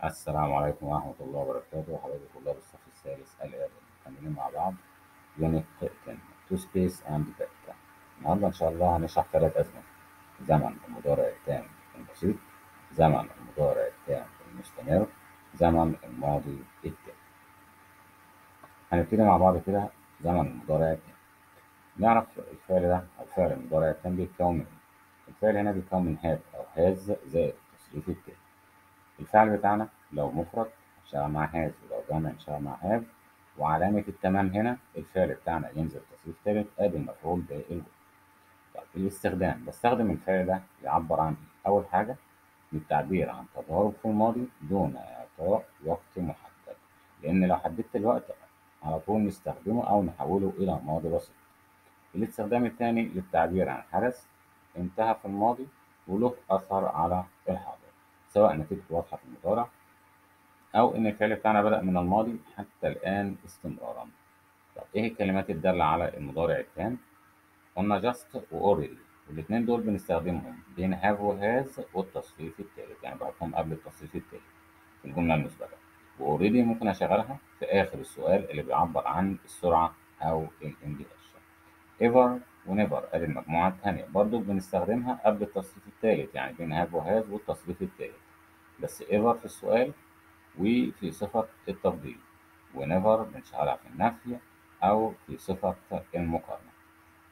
السلام عليكم ورحمة الله وبركاته. حضرتك طلاب الصف الثالث الآن مكملين مع بعض يونت 10 تو سبيس أند بيت. النهاردة إن شاء الله هنشرح 3 أزمنة: زمن المضارع التام البسيط، زمن المضارع التام المستمر، زمن الماضي التام. هنبتدي مع بعض كده. زمن المضارع التام، نعرف الفعل ده أو فعل المضارع التام بيتكون من إيه؟ الفعل هنا بيتكون من هاف أو هاز زائد التصريف التام. الفعل بتاعنا لو مفرد هنشتغل مع هاز، ولو جمع هنشتغل مع هاف، وعلامة التمام هنا الفعل بتاعنا ينزل تصريف تالت قبل المفعول بالجملة. طيب الاستخدام، بستخدم الفعل ده يعبر عن إيه؟ أول حاجة للتعبير عن تجارب في الماضي دون إعطاء وقت محدد، لأن لو حددت الوقت على طول نستخدمه أو نحوله إلى ماضي بسيط. الاستخدام الثاني للتعبير عن حدث انتهى في الماضي وله أثر على الحاضر، سواء نتيجته واضحة في المضارع أو إن الفعل بتاعنا بدأ من الماضي حتى الآن استمرارا. طب إيه الكلمات الدالة على المضارع التام؟ قلنا just و already، والاتنين دول بنستخدمهم بين have و has والتصريف التالت، يعني بحطهم قبل التصريف التالت في الجملة المسبقة. و already ممكن أشغلها في آخر السؤال اللي بيعبر عن السرعة أو الاندهاش. ever و never أدي المجموعة التانية برضو بنستخدمها قبل التصريف التالت، يعني بين have و has والتصريف التالت، بس ever في السؤال وفي صفة التفضيل، ونيفر بنشغلها في النفي أو في صفة المقارنة.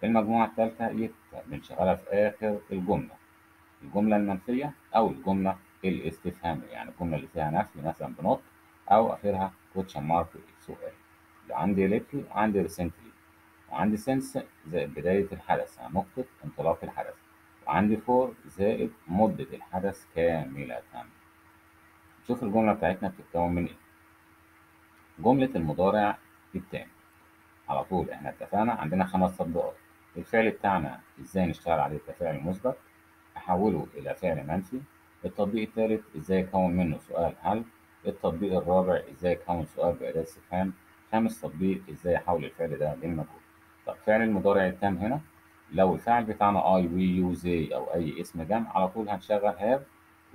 المجموعة الثالثة يت بنشغلها في آخر الجملة المنفية أو الجملة الاستفهامية، يعني الجملة اللي فيها نفي مثلا بنوت أو آخرها كوتشن مارك سؤال. عندي ليتلي وعندي ريسنتلي وعندي سنس زائد بداية الحدث، يعني نقطة انطلاق الحدث، وعندي فور زائد مدة الحدث كاملة. شوف الجملة بتاعتنا بتتكون من إيه؟ جملة المضارع التام على طول احنا اتفقنا عندنا 5 تطبيقات. الفعل بتاعنا ازاي نشتغل عليه كفعل مثبت، احوله الى فعل منفي. التطبيق الثالث ازاي اكون منه سؤال هل. التطبيق الرابع ازاي اكون سؤال بأداة استفهام. خامس تطبيق ازاي احول الفعل ده للمجهول. طب فعل المضارع التام هنا لو الفعل بتاعنا اي وي يو زي او اي اسم جمع على طول هنشغل هاف،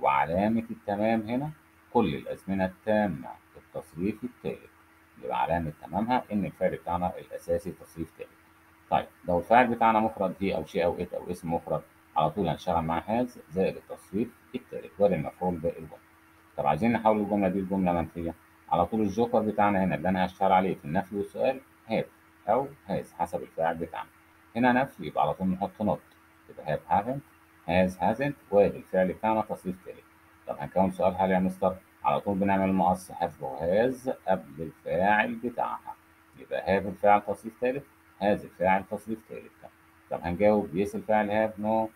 وعلامة التمام هنا كل الأزمنة التامة التصريف التالت، يبقى علامة تمامها إن الفعل بتاعنا الأساسي تصريف تالت. طيب لو الفاعل بتاعنا مفرد هي أو شيء أو إت أو اسم مفرد على طول هنشتغل مع هاز زائد التصريف التالت وده المفعول بالجملة. طب عايزين نحول الجملة دي لجملة منفية، على طول الجوكر بتاعنا هنا اللي أنا هشتغل عليه في النفي والسؤال هاف أو هاز حسب الفاعل بتاعنا. هنا نفي يبقى على طول نحط نوت، يبقى هاف هافنت، هاز هازنت، وادي الفعل بتاعنا تصريف تالت. طب هنكون سؤال هل يا مستر، على طول بنعمل مقص هاف وهاز قبل الفاعل بتاعها، يبقى هاف الفاعل تصريف تالت، هاز الفاعل تصريف تالت. طب هنجاوب يس الفاعل هاف، نو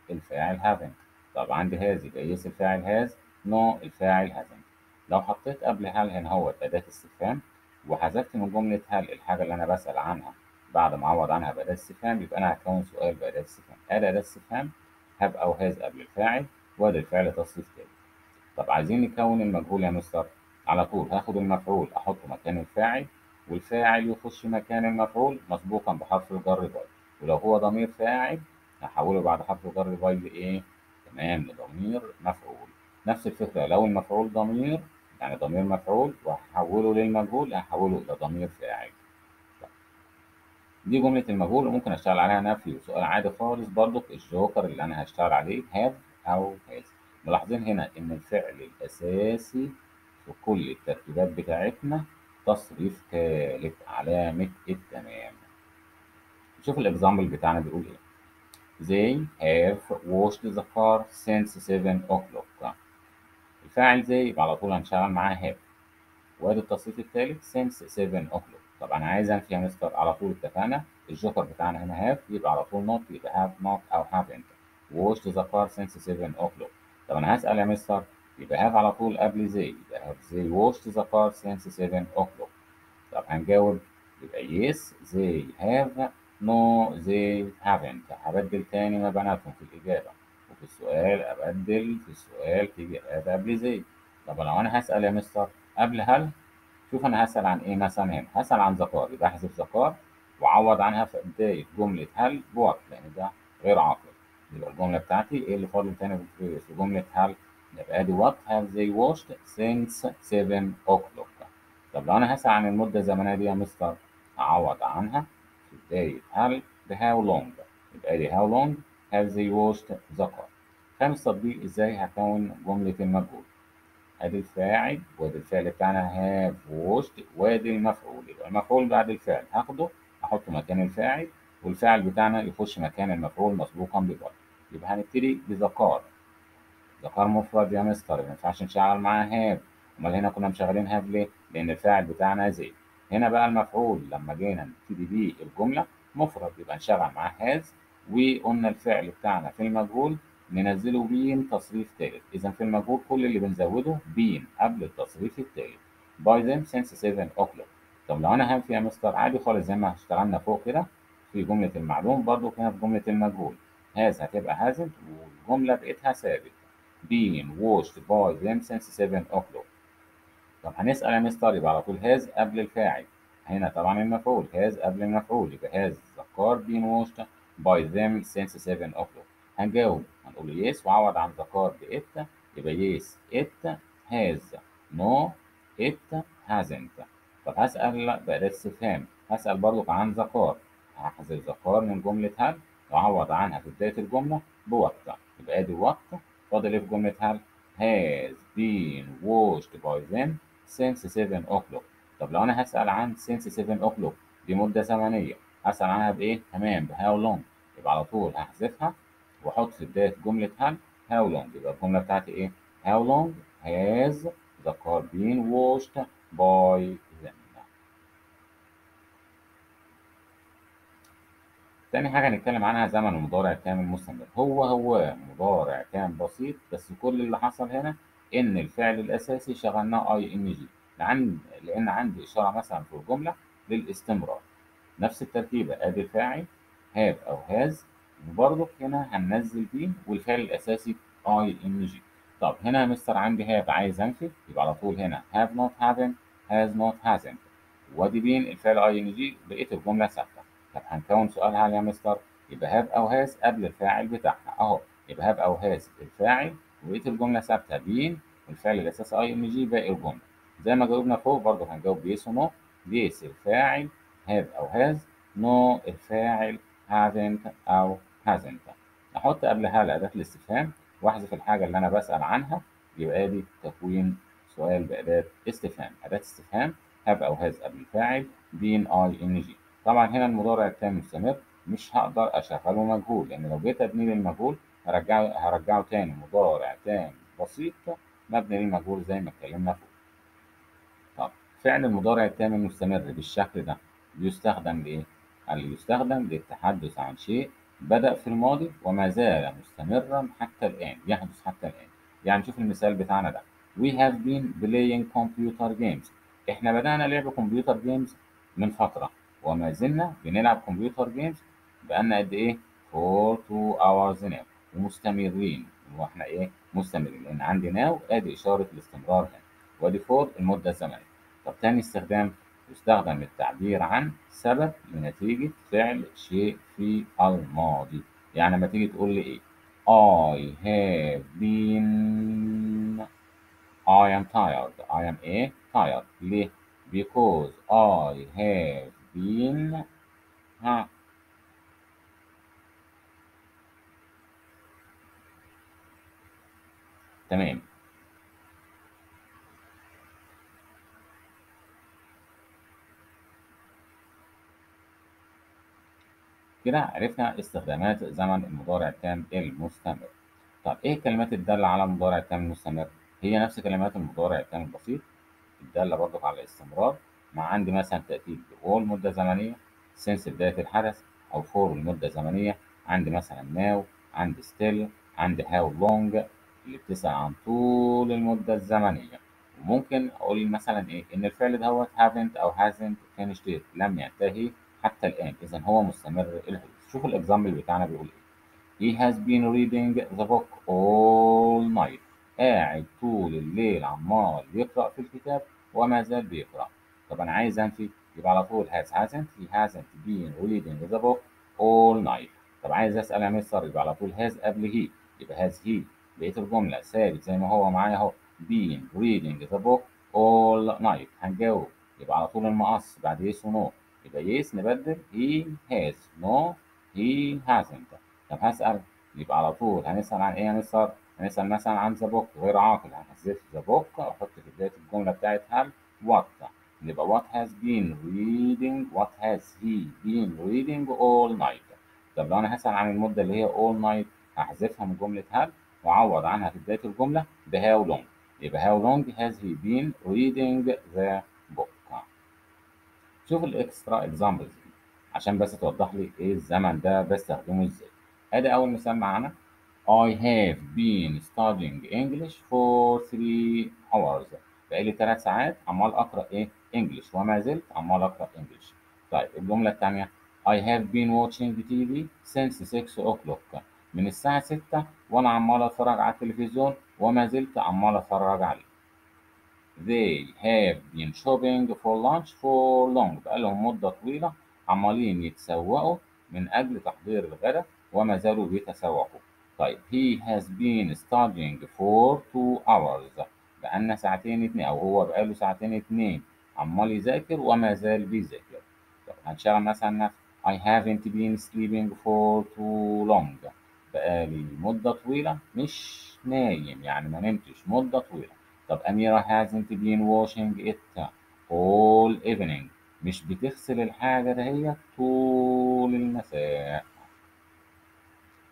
الفاعل هافنت. طب عندي هاز يبقى يس الفاعل هاز، نو الفاعل هازنت. لو حطيت قبل هل هنا هو أداة استفهام وحذفت من جملة هل الحاجة اللي أنا بسأل عنها بعد ما أعوض عنها بأداة استفهام، يبقى أنا هكون سؤال بأداة استفهام. أداة استفهام هاب أو هاز قبل الفاعل وادي الفعل تصريف تالت. طب عايزين نكون المجهول يا مستر، على طول هاخد المفعول أحطه مكان الفاعل، والفاعل يخش مكان المفعول مسبوقا بحرف الجر باي، ولو هو ضمير فاعل هحوله بعد حرف الجر باي لإيه؟ تمام، لضمير مفعول. نفس الفكرة لو المفعول ضمير يعني ضمير مفعول وهحوله للمجهول هحوله إلى ضمير فاعل. دي جملة المجهول وممكن أشتغل عليها نفي وسؤال عادي خالص، برضك الجوكر اللي أنا هشتغل عليه هاف أو هاز. ملاحظين هنا إن الفعل الأساسي في كل التركيبات بتاعتنا تصريف تالت علامة التمام. نشوف الإكزامبل بتاعنا بيقول إيه. They have washed the car since 7 o'clock. الفاعل زي يبقى على طول هنشتغل معاه have، وادي التصريف التالت since 7 o'clock. طب انا عايز انفي يا مستر، على طول اتفقنا الجوكر بتاعنا هنا هاف يبقى على طول نوت، يبقى هاف نوت او هافنت. ووشت ذا كار since 7 o'clock. طب انا هسأل يا مستر، يبقى هاف على طول قبل زي، يبقى هاف زي ووشت ذا كار since 7 o'clock. طب هنجاوب يبقى يس زي هاف، نو زي هافنت. هبدل تاني ما بيناتهم في الإجابة، وفي السؤال أبدل في السؤال تيجي هاف قبل زي. طب لو أنا هسأل يا مستر قبل هل، شوف انا هسأل عن ايه مثلا، هنا هسأل عن ذكار يبقى احذف ذكار واعوض عنها في بداية جملة هل بوقت، لان ده غير عاقل. يبقى الجملة بتاعتي ايه اللي فاضل تاني في جملة هل؟ يبقى ادي what have they watched since 7 o'clock. طب لو انا هسأل عن المدة الزمنية دي يا مستر، اعوض عنها في بداية هل ب how long. يبقى ادي how long have they watched the car. خامس تطبيق ازاي هكون جملة المجهول. ادي الفاعل وادي الفعل بتاعنا have watched وادي المفعول. يبقى المفعول بعد الفعل هاخده احطه مكان الفاعل، والفاعل بتاعنا يخش مكان المفعول مسبوقا ببعد. يبقى هنبتدي بذكر. ذكر مفرد يا مستر، ما ينفعش نشغل معاه هاف. امال هنا كنا مشغلين هاف ليه؟ لان الفاعل بتاعنا زيد. هنا بقى المفعول لما جينا نبتدي بيه الجمله مفرد يبقى نشغل معاه هاز. وقلنا الفعل بتاعنا في المجهول ننزله بين تصريف ثالث. اذا في المجهول كل اللي بنزوده بين قبل التصريف الثالث. باي them since 7 o'clock. طب لو انا هاف يا مستر عادي خالص زي ما اشتغلنا فوق كده في جمله المعلوم، برضو هنا في جمله المجهول هاز هتبقى هازنت والجمله بقيتها ثابت being watched by them since 7 o'clock. طب هنسأل يا مستر يبقى على طول هاز قبل الفاعل. هنا طبعا المفعول هاز قبل المفعول يبقى هاز the car been washed by them since 7 o'clock. هنجاوب هنقول yes وعوض عن the car بإت. يبقى yes it has no it hasn't. طب هسأل بأداة استفهام، هسأل برضك عن the car. هحذف the car من جملة هل وأعوض عنها في بداية الجملة بوقت. يبقى ادي وقت. فاضل ايه في جملة هل؟ has been washed by them since 7 o'clock. طب لو انا هسأل عن since 7 o'clock دي مدة زمنية، هسأل عنها بإيه؟ تمام ب how long. يبقى على طول هحذفها وأحط في بداية جملة هل how long. يبقى الجملة بتاعتي إيه؟ how long has the car been washed by them. تاني حاجة هنتكلم عنها زمن المضارع كامل مستمر. هو مضارع كان بسيط، بس كل اللي حصل هنا إن الفعل الأساسي شغلناه أي إن جي، لأن عندي إشارة مثلا في الجملة للاستمرار. نفس الترتيبة آدي الفاعل هاف أو هاز، وبرضه هنا هننزل بيه والفعل الأساسي أي إن جي. طب هنا يا مستر عندي هاف عايز أنفي، يبقى على طول هنا هاف نوت هافن هاز نوت هازنت. وادي بين الفعل اي ان جي بقيت الجمله ثابته. طب هنكون سؤال هل يا مستر، يبقى هاب او هاز قبل الفاعل بتاعها اهو. يبقى هاب او هاز الفاعل وبقيت الجمله ثابته بين والفعل الاساسي اي ان جي باقي الجمله. زي ما جاوبنا فوق برضه هنجاوب يس ونو. يس الفاعل هاب او هاز، نو الفاعل هافنت او هازنت. احط قبل هل اداه الاستفهام واحذف الحاجه اللي انا بسال عنها. يبقى دي تكوين سؤال باداه استفهام. اداه استفهام هاف أو هاز قبل الفاعل بين أي إن جي. طبعا هنا المضارع التام مستمر مش هقدر أشغله مجهول، لأن لو جيت أبني للمجهول هرجعه تاني مضارع تام بسيط مبني للمجهول زي ما اتكلمنا فوق. طب فعل المضارع التام المستمر بالشكل ده بيستخدم لإيه؟ قال يستخدم للتحدث عن شيء بدأ في الماضي وما زال مستمرا حتى الآن، يحدث حتى الآن. يعني شوف المثال بتاعنا ده. We have been playing computer games. احنا بدأنا لعب كمبيوتر جيمز من فترة وما زلنا بنلعب كمبيوتر جيمز بقالنا قد إيه؟ for 2 hours now. ومستمرين. واحنا إيه؟ مستمرين لأن عندي now آدي إشارة الاستمرار هنا. وادي فور المدة الزمنية. طب تاني استخدام يستخدم للتعبير عن سبب لنتيجة فعل شيء في الماضي. يعني لما تيجي تقول لي إيه؟ I have been I am tired. I am إيه؟ tired. ليه؟ Because I have been ها تمام. كده عرفنا استخدامات زمن المضارع التام المستمر. طب إيه الكلمات الدالة على المضارع التام المستمر؟ هي نفس كلمات المضارع التام البسيط الدالة برضك على الاستمرار، مع عندي مثلا تأكيد all مدة زمنية since بداية الحدث، أو for المدة الزمنية عندي مثلا now، عندي still، عندي how long اللي بتسأل عن طول المدة الزمنية. وممكن أقول مثلا إيه إن الفعل دوت haven't أو hasn't finished yet لم ينتهي حتى الآن، إذا هو مستمر الحدوث. شوف الإكزامبل بتاعنا بيقول إيه. He has been reading the book all night. قاعد طول الليل عمال يقرأ في الكتاب وما زال بيقرأ. طب أنا عايز أنفي يبقى على طول he hasn't been reading the book all night. طب عايز أسأل يا مستر يبقى على طول has قبل he يبقى has he بقية الجملة ثابت زي ما هو معايا اهو been reading the book all night. هنجاوب يبقى على طول المقص بعد yes و no. يبقى yes نبدل he has no he hasn't. طب هسأل يبقى على طول هنسأل عن ايه يا مستر؟ هنسأل مثلا عن the book غير عاقل، هنحذف the book واحط في بداية الجملة بتاعتها what. يبقى what has he been reading all night. طب لو انا هسأل عن المدة اللي هي all night هحذفها من جملة have وأعوض عنها في بداية الجملة ب how long. يبقى how long has he been reading the book. شوف الاكسترا اكزامبلز دي عشان بس توضح لي ايه الزمن ده بستخدمه ازاي. ادي اول مثال معانا I have been studying English for 3 hours. بقالي 3 ساعات عمال اقرا ايه انجلش وما زلت عمال اقرا انجلش. طيب الجمله الثانيه I have been watching TV since 6 o'clock. من الساعه 6 وانا عمال اتفرج على التلفزيون وما زلت عمال اتفرج عليه. They have been shopping for lunch for long. بقالهم مدة طويلة عمالين يتسوقوا من أجل تحضير الغداء وما زالوا بيتسوقوا. طيب he has been studying for 2 hours. بقالنا ساعتين اتنين أو هو بقاله ساعتين اتنين عمال يذاكر وما زال بيذاكر. طب هنشغل مثلا نفس I haven't been sleeping for too long. بقالي مدة طويلة مش نايم يعني ما نمتش مدة طويلة. طب أميرة hasn't been washing it all evening. مش بتغسل الحاجة دهيت طول المساء.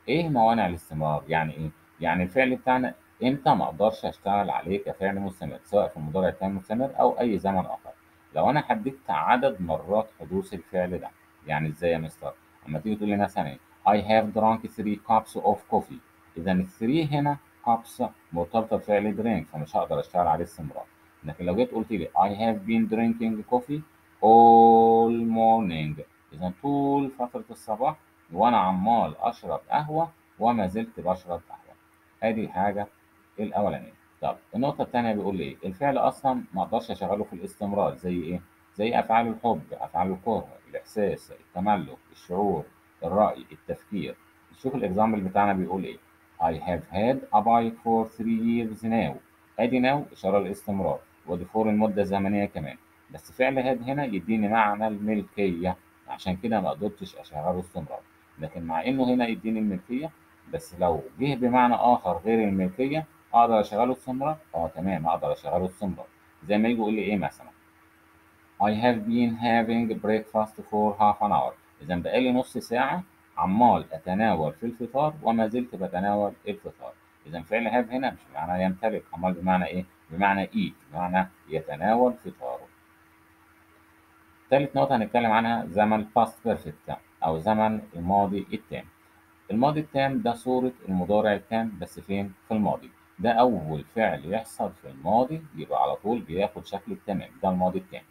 إيه موانع الاستمرار؟ يعني إيه؟ يعني الفعل بتاعنا إمتى ما أقدرش أشتغل عليه كفعل مستمر سواء في المضارع التام المستمر أو أي زمن آخر. لو أنا حددت عدد مرات حدوث الفعل ده. يعني إزاي يا مستر؟ أما تيجي تقول لي مثلا إيه I have drunk 3 cups of coffee. إذا ال 3 هنا cups مرتبطة بفعل drink فمش هقدر أشتغل عليه استمرار. لكن لو جيت قلت لي I have been drinking coffee all morning. إذا طول فترة الصباح وأنا عمال أشرب قهوة وما زلت بشرب قهوة. أدي حاجة الأولانية. طب النقطة التانية بيقول لي إيه؟ الفعل أصلا ما أقدرش أشغله في الاستمرار زي إيه؟ زي أفعال الحب، أفعال الكره، الإحساس، التملك، الشعور، الرأي، التفكير. شوف الإكزامبل بتاعنا بيقول إيه؟ I have had a bike for 3 years now. أدي now إشارة للاستمرار، وأدي for المدة الزمنية كمان. بس فعل had هنا يديني معنى الملكية، عشان كده ما قدرتش أشغله استمرار. لكن مع إنه هنا يديني الملكية بس لو جه بمعنى آخر غير الملكية أقدر أشغله استمرار؟ تمام أقدر أشغله استمرار. زي ما يجي يقول لي إيه مثلا I have been having breakfast for half an hour. إذا بقالي نص ساعة عمال أتناول في الفطار وما زلت بتناول الفطار. إذا فعل have هنا مش بمعنى يمتلك، عمال بمعنى إيه؟ بمعنى eat، بمعنى يتناول فطاره. تالت نقطة هنتكلم عنها زمن past perfect أو زمن الماضي التام. الماضي التام ده صورة المضارع التام بس فين؟ في الماضي. ده أول فعل يحصل في الماضي يبقى على طول بياخد شكل التمام، ده الماضي التام.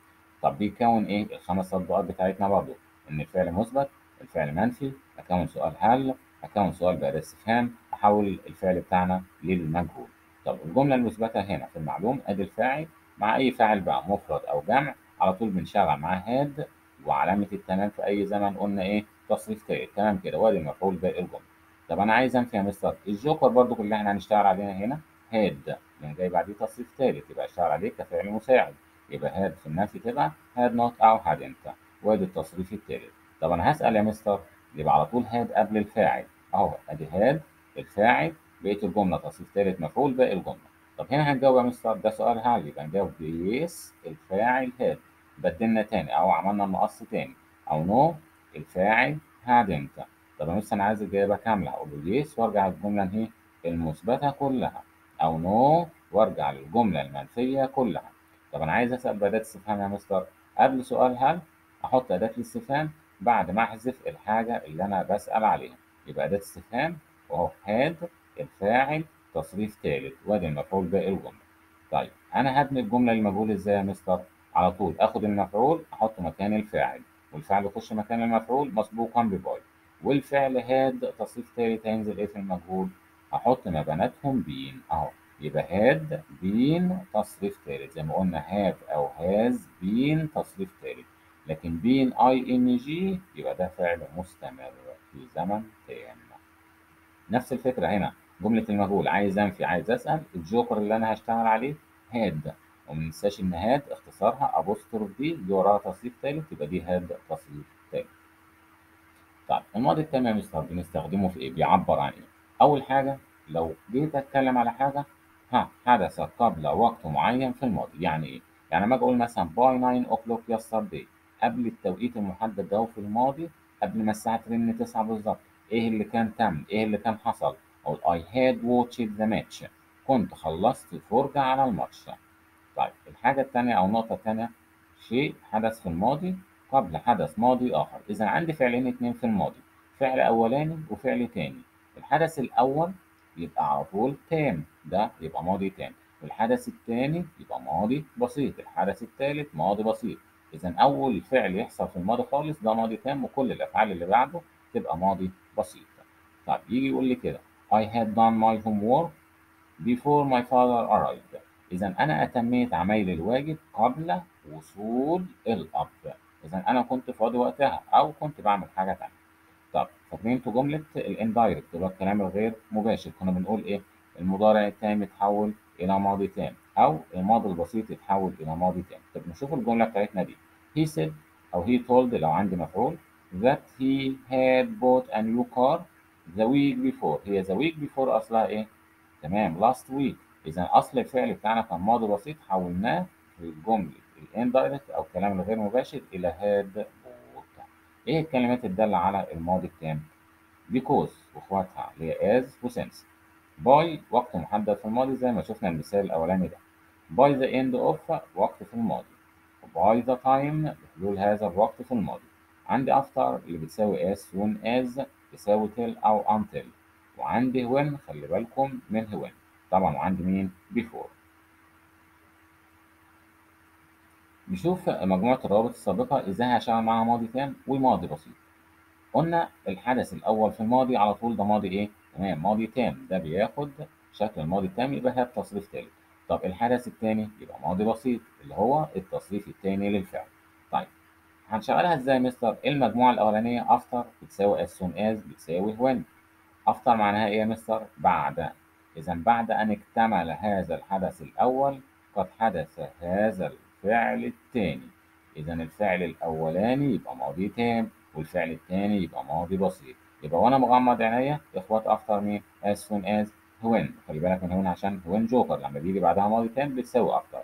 طب بيكون إيه؟ الخمس تطبيقات بتاعتنا برضه إن الفعل مثبت، الفعل منفي، أكون سؤال هل، أكون سؤال بأداة استفهام، أحول الفعل بتاعنا للمجهول. طب الجملة المثبتة هنا في المعلوم أدي الفاعل مع أي فاعل بقى مفرد أو جمع على طول بنشغل معاه هاد وعلامة التمام في أي زمن قلنا إيه؟ تصريف تالت. تمام كده وادي المفعول باقي الجمله. طب انا عايز انفي يا مستر الجوكر برضو اللي احنا هنشتغل عليها هنا هاد لان جاي بعديه تصريف تالت يبقى اشتغل عليه كفعل مساعد. يبقى هاد في النفي تبقى هاد نوت او هادنت وادي التصريف التالت. طب انا هسال يا مستر يبقى على طول هاد قبل الفاعل اهو ادي هاد الفاعل بقيه الجمله تصريف تالت مفعول باقي الجمله. طب هنا هنجاوب يا مستر ده سؤال هل يبقى نجاوب بيس الفاعل هاد بدلنا تاني او عملنا المقص تاني او نو الفاعل هادنت. طب انا لسه انا عايز الاجابه كامله اقول له يس وارجع الجمله انهي المثبته كلها او نو وارجع للجمله المنفيه كلها. طب انا عايز اسال باداه استفهام يا مستر قبل سؤال هل احط اداه الاستفهام بعد ما احذف الحاجه اللي انا بسال عليها. يبقى اداه استفهام وهو هاد الفاعل تصريف ثالث وادي المفعول باقي الجمله. طيب انا هبني الجمله المجهول ازاي يا مستر؟ على طول اخد المفعول احطه مكان الفاعل والفعل يخش مكان المفعول مسبوقا بباي والفعل هاد تصريف تالت هينزل ايه في المجهول؟ هحط ما بيناتهم بين اهو. يبقى هاد بين تصريف تالت زي ما قلنا هاف او هاز بين تصريف تالت. لكن بين اي ان جي يبقى ده فعل مستمر في زمن تام. نفس الفكره هنا جملة المجهول عايز أنفي عايز أسأل، الجوكر اللي أنا هشتغل عليه هاد، وما ننساش إن هاد اختصارها أبوستروف دي وراها تصريف تالت، يبقى دي هاد تصريف تالت. طيب الماضي التام يا مستر بنستخدمه في إيه؟ بيعبر عن إيه؟ أول حاجة لو جيت أتكلم على حاجة حدث قبل وقت معين في الماضي، يعني إيه؟ يعني لما أجي أقول مثلا باي 9 o'clock yesterday، قبل التوقيت المحدد ده في الماضي، قبل ما الساعة ترن 9 بالظبط، إيه اللي كان تم؟ إيه اللي كان حصل؟ أقول I had watched the match، كنت خلصت فرجة على الماتش. طيب الحاجة التانية أو النقطة التانية، شيء حدث في الماضي قبل حدث ماضي آخر، إذا عندي فعلين اتنين في الماضي، فعل أولاني وفعل تاني. الحدث الأول يبقى على طول تام، ده يبقى ماضي تام، والحدث التاني يبقى ماضي بسيط، الحدث التالت ماضي بسيط. إذا أول فعل يحصل في الماضي خالص ده ماضي تام، وكل الأفعال اللي بعده تبقى ماضي بسيط. طيب يجي يقول لي كده I had done my homework before my father arrived، إذا أنا أتميت عمايل الواجب قبل وصول الأب، إذا أنا كنت فاضي وقتها أو كنت بعمل حاجة تانية. طب فاكرين انتوا جملة الاندايركت اللي هو الكلام الغير مباشر، كنا بنقول إيه؟ المضارع التام يتحول إلى ماضي تام، أو الماضي البسيط يتحول إلى ماضي تام. طب نشوف الجملة بتاعتنا دي. He said أو he told لو عندي مفعول that he had bought a new car the week before، هي the week before أصلها إيه؟ تمام last week، إذا أصل الفعل بتاعنا كان ماضي بسيط حولناه في جملة الاندايركت أو الكلام الغير مباشر إلى had bought. إيه الكلمات الدالة على الماضي التام؟ because وإخواتها اللي هي as و since. by وقت محدد في الماضي زي ما شفنا المثال الأولاني ده. by the end of وقت في الماضي. by the time بحلول هذا الوقت في الماضي. عندي after اللي بتساوي as soon as تساوي till أو until. وعندي when خلي بالكم من when طبعا، وعندي مين before. نشوف مجموعة الروابط السابقة ازاي هشتغل معاها ماضي تام وماضي بسيط. قلنا الحدث الأول في الماضي على طول ده ماضي إيه؟ تمام ماضي تام، ده بياخد شكل الماضي التام يبقى هات تصريف تالت. طب الحدث التاني يبقى ماضي بسيط اللي هو التصريف التاني للفعل. طيب هنشغلها ازاي يا مستر؟ المجموعة الأولانية after بتساوي as soon as بتساوي when. after معناها إيه يا مستر؟ بعد. إذا بعد أن اكتمل هذا الحدث الأول قد حدث هذا الفعل الثاني. إذا الفعل الأولاني يبقى ماضي تام، والفعل الثاني يبقى ماضي بسيط. يبقى وأنا مغمض عينيا إخوات after مين؟ as soon as when. خلي بالك من when عشان when جوكر لما بيجي بعدها ماضي تام بتساوي after،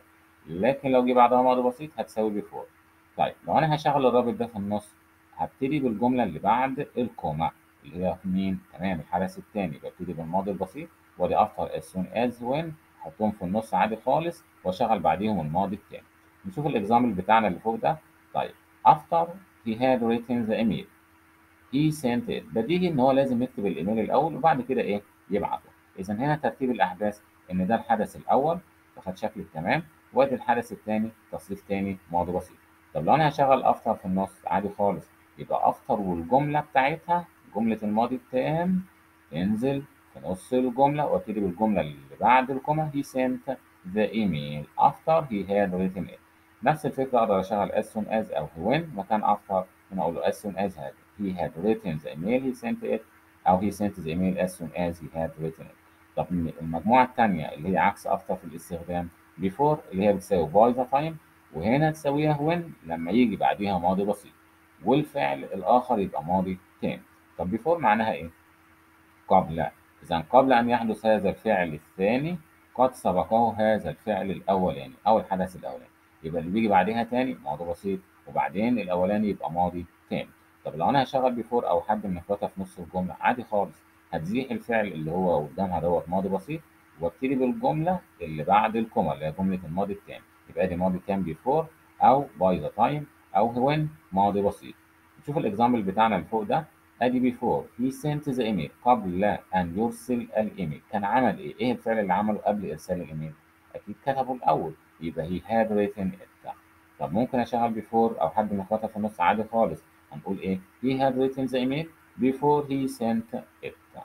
لكن لو جه بعدها ماضي بسيط هتساوي before. طيب لو أنا هشغل الرابط ده في النص هبتدي بالجملة اللي بعد الكوما اللي هي مين؟ تمام الحدث التاني، ببتدي بالماضي البسيط وادي after as soon as when احطهم في النص عادي خالص واشغل بعديهم الماضي التاني. نشوف الاكزامبل بتاعنا اللي فوق ده. طيب after he had written the email he sent it، بديهي ان هو لازم يكتب الايميل الاول وبعد كده ايه يبعته. اذا هنا ترتيب الاحداث ان ده الحدث الاول واخد شكل التمام، وادي الحدث الثاني تصريف تاني ماضي بسيط. طب لو انا هشغل افتر في النص عادي خالص، يبقى افتر والجمله بتاعتها جمله الماضي التام تنزل في نص الجمله وابتدي بالجمله اللي بعد الكوما he sent the email after he had written it. نفس الفكره اقدر اشغل as soon as او when مكان after، هنا اقول له as soon as he had written the email he sent it، أو he sent the email as soon as he had written it. طب المجموعة التانية اللي هي عكس after في الاستخدام before اللي هي بتساوي by the time، وهنا تساويها when لما يجي بعديها ماضي بسيط والفعل الآخر يبقى ماضي تام. طب before معناها إيه؟ قبل. إذا قبل أن يحدث هذا الفعل الثاني قد سبقه هذا الفعل الأولاني أو الحدث الأولاني، يبقى اللي بيجي بعدها تاني ماضي بسيط وبعدين الأولاني يبقى ماضي تام. طب لو أنا هشغل بيفور أو حد من إخواتها في نص الجملة عادي خالص، هتزيح الفعل اللي هو قدامها دوت ماضي بسيط وابتدي بالجملة اللي بعد الكوما اللي هي جملة الماضي التام، يبقى دي ماضي تام بيفور أو باي ذا تايم أو when ماضي بسيط. نشوف الإكزامبل بتاعنا اللي فوق ده. ادي before he sent the email قبل ان يرسل الايميل كان عمل ايه؟ ايه الفعل اللي عمله قبل ارسال الايميل؟ اكيد كتبه الاول يبقى he had written it. طب ممكن اشغل before او حد من اخواتها في النص عادي خالص، هنقول ايه؟ he had written the email before he sent it.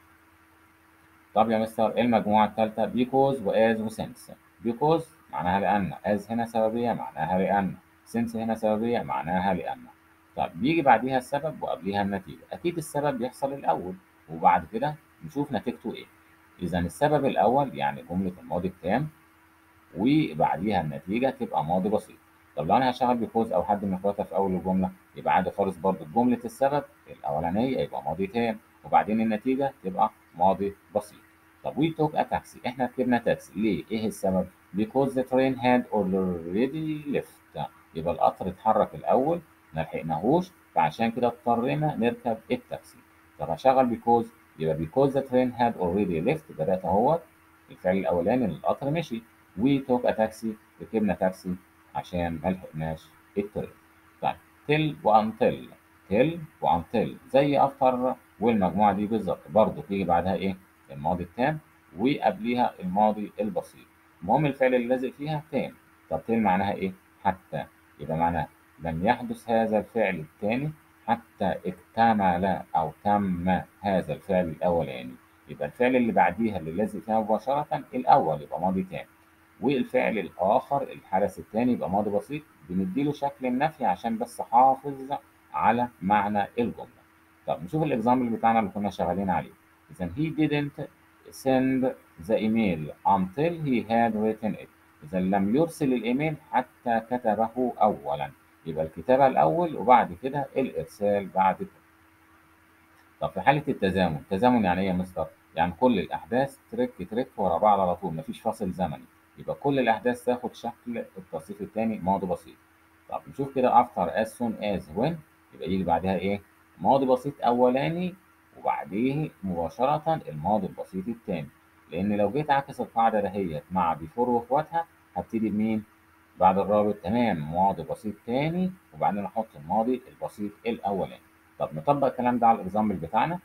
طب يا مستر ايه المجموعة الثالثة؟ because وas وsince. because معناها لأن، as هنا سببية معناها لأن، since هنا سببية معناها لأن. طب بيجي بعديها السبب وقبليها النتيجة، أكيد السبب بيحصل الأول وبعد كده نشوف نتيجته إيه. إذا السبب الأول يعني جملة الماضي التام وبعديها النتيجة تبقى ماضي بسيط. طب لو أنا هاشتغل بكوز أو حد من إخواتها في أول الجملة يبقى عادي خالص برضه جملة السبب الأولانية يبقى ماضي تام وبعدين النتيجة تبقى ماضي بسيط. طب we took a taxi إحنا ركبنا تاكسي ليه؟ إيه السبب؟ because the train had already left يبقى القطر اتحرك الأول ملحقناهوش فعشان كده اضطرينا نركب التاكسي. طب هشغل because يبقى because the train had already left بدأت أهوت الفعل الأولاني إن القطر مشي. وي توك ا تاكسي ركبنا تاكسي عشان ما لحقناش الطريق. طيب تل وانتل زي افتر والمجموعه دي بالظبط برضه تيجي بعدها ايه الماضي التام وقبليها الماضي البسيط. المهم الفعل اللي لازق فيها تام. طب تل معناها ايه حتى يبقى معناها لم يحدث هذا الفعل الثاني حتى اكتمل او تم هذا الفعل الاولاني. يبقى الفعل اللي بعديها اللي لازق فيها مباشره الاول يبقى ماضي تام والفعل الآخر الحدث التاني يبقى ماضي بسيط بنديله شكل النفي عشان بس حافظ على معنى الجملة. طب نشوف الإكزامبل بتاعنا اللي كنا شغالين عليه. إذا he didn't send the email until he had written it. إذا لم يرسل الإيميل حتى كتبه أولا يبقى الكتابة الأول وبعد كده الإرسال بعد كده. طب في حالة التزامن يعني إيه يا مستر؟ يعني كل الأحداث ترك ورا بعض على طول مفيش فاصل زمني يبقى كل الأحداث تاخد شكل التصريف التاني ماضي بسيط. طب نشوف كده after as soon as when يبقى يجي بعدها إيه؟ ماضي بسيط أولاني وبعديه مباشرة الماضي البسيط التاني لأن لو جيت عكس القاعدة دهيت مع before وإخواتها هبتدي بمين؟ بعد الرابط تمام ماضي بسيط تاني وبعدين أحط الماضي البسيط الأولاني. طب نطبق الكلام ده على الإكزامبل بتاعنا.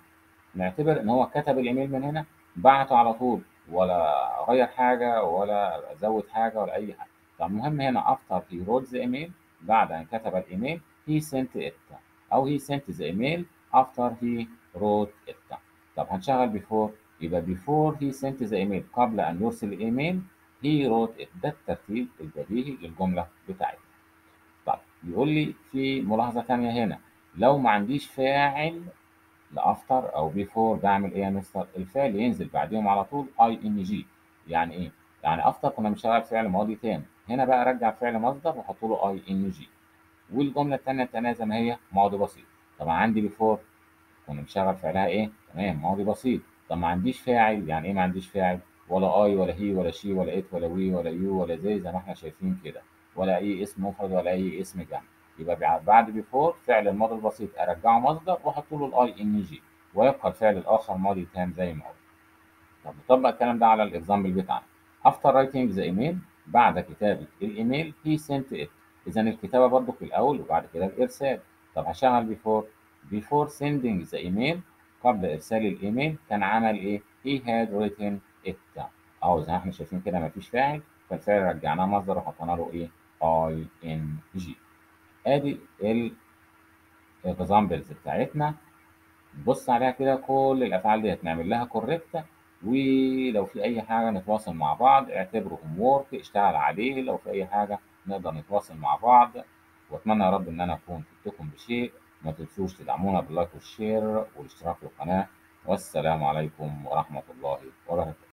نعتبر إن هو كتب الإيميل من هنا بعته على طول ولا غير حاجة ولا زود حاجة ولا أي حاجة. طب المهم هنا after he wrote the email بعد أن كتب الإيميل he sent it أو he sent the email after he wrote it. طب هنشغل before يبقى before he sent the email قبل أن يرسل الإيميل he wrote it ده الترتيب البديهي للجملة بتاعتنا. طيب بيقول لي في ملاحظة تانية هنا لو ما عنديش فاعل لافتر او بيفور بعمل ايه يا مستر؟ الفعل ينزل بعديهم على طول اي ان جي. يعني ايه؟ يعني افتر كنا بنشتغل فعل ماضي تام هنا بقى ارجع فعل مصدر واحط له اي ان جي والجمله الثانيه زي ما هي ماضي بسيط. طبعا عندي بيفور كنا بنشتغل فعلها ايه؟ تمام ماضي بسيط. طب ما عنديش فاعل يعني ايه ما عنديش فاعل؟ ولا اي ولا هي ولا شي ولا ات ولا وي ولا يو ولا زي ما احنا شايفين كده ولا اي اسم مفرد ولا اي اسم جمع. يبقى بعد بيفور فعل الماضي البسيط ارجعه مصدر واحط له الاي ان جي ويبقى الفعل الاخر ماضي تام زي ما هو. طب نطبق الكلام ده على الاكزامبل بتاعنا. after writing the email بعد كتابة الايميل he sent it. اذا الكتابة برضو في الاول وبعد كده الارسال. طب هشغل before sending the email قبل ارسال الايميل كان عمل ايه he had written it اهو زي ما احنا شايفين كده مفيش فاعل فالفعل رجعناه مصدر وحطينا له ايه اي ان جي. ادي الاكزامبلز بتاعتنا نبص عليها كده كل الافعال ديت نعمل لها كوريكت ولو في اي حاجه نتواصل مع بعض اعتبره هوم وورك اشتغل عليه لو في اي حاجه نقدر نتواصل مع بعض. واتمنى يا رب ان انا اكون فدتكم بشيء. ما تنسوش تدعمونا باللايك والشير والاشتراك في القناه والسلام عليكم ورحمه الله وبركاته.